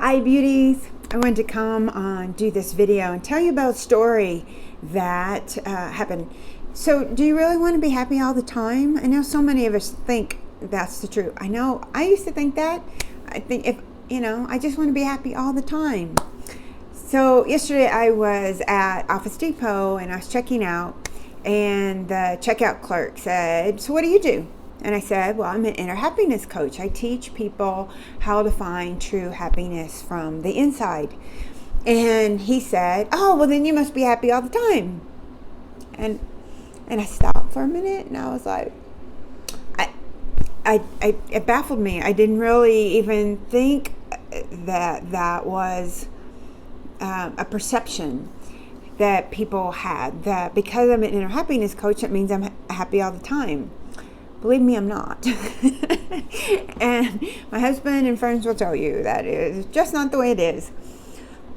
Hi beauties, I wanted to come on do this video and tell you about a story that happened. So do you really want to be happy all the time? I know so many of us think that's the truth. I know I used to think that. I think if I just want to be happy all the time. So yesterday I was at Office Depot and I was checking out, and the checkout clerk said, "So what do you do?" And I said, "Well, I'm an inner happiness coach. I teach people how to find true happiness from the inside." And he said, "Oh, well then you must be happy all the time." And I stopped for a minute and I was like, it baffled me. I didn't really even think that was a perception that people had, that because I'm an inner happiness coach, that means I'm happy all the time. Believe me, I'm not. And my husband and friends will tell you that is just not the way it is.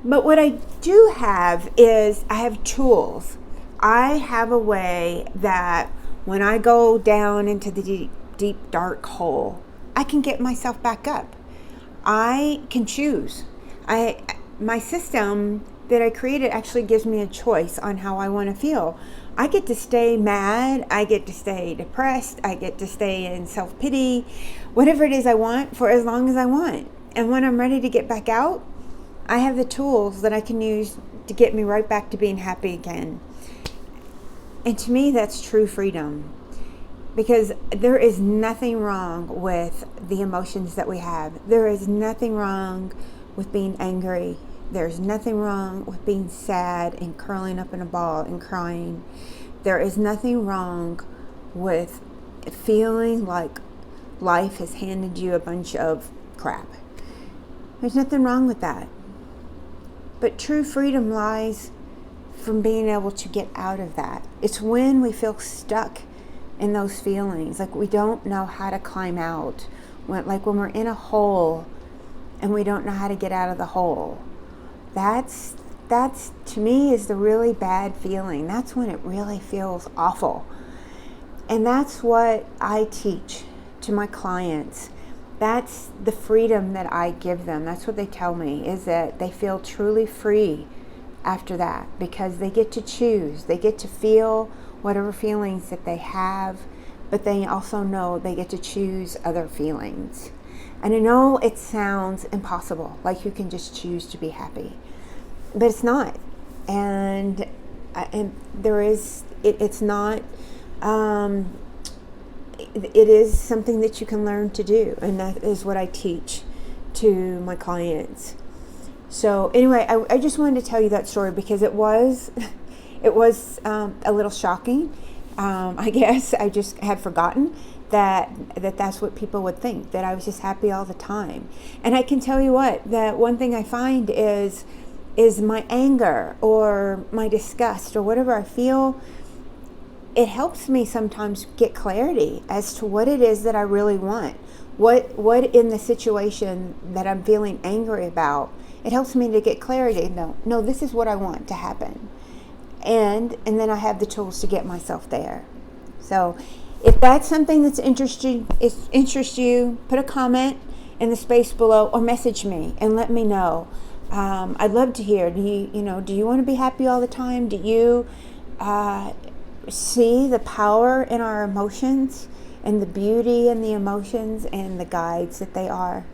But what I do have is I have tools. I have a way that when I go down into the deep, dark hole, I can get myself back up. I can choose. My system that I created actually gives me a choice on how I want to feel. I get to stay mad, I get to stay depressed, I get to stay in self-pity, whatever it is I want for as long as I want. And when I'm ready to get back out, I have the tools that I can use to get me right back to being happy again. And to me, that's true freedom. Because there is nothing wrong with the emotions that we have. There is nothing wrong with being angry. There's nothing wrong with being sad and curling up in a ball and crying. There is nothing wrong with feeling like life has handed you a bunch of crap. There's nothing wrong with that. But true freedom lies from being able to get out of that. It's when we feel stuck in those feelings, like we don't know how to climb out, like when we're in a hole and we don't know how to get out of the hole. That's to me is the really bad feeling. That's when it really feels awful. And that's what I teach to my clients. That's the freedom that I give them. That's what they tell me, is that they feel truly free after that, because they get to choose. They get to feel whatever feelings that they have, but they also know they get to choose other feelings. And I know it sounds impossible, like you can just choose to be happy, but it's not. And there is, it's not, it is something that you can learn to do. And that is what I teach to my clients. So anyway, I just wanted to tell you that story because it was a little shocking. I guess I just had forgotten that's what people would think, that I was just happy all the time. And I can tell you what, that one thing I find is my anger or my disgust or whatever I feel, it helps me sometimes get clarity as to what it is that I really want. What in the situation that I'm feeling angry about, it helps me to get clarity. No, this is what I want to happen. And then I have the tools to get myself there. So if that's something that's interests you, put a comment in the space below or message me and let me know. I'd love to hear, do you want to be happy all the time? Do you see the power in our emotions and the beauty in the emotions and the guides that they are?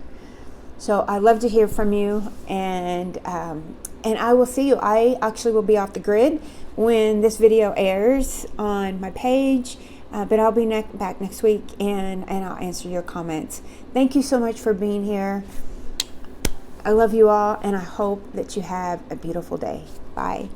So I love to hear from you, and I will see you. I actually will be off the grid when this video airs on my page, but I'll be back next week, and I'll answer your comments. Thank you so much for being here. I love you all, and I hope that you have a beautiful day. Bye.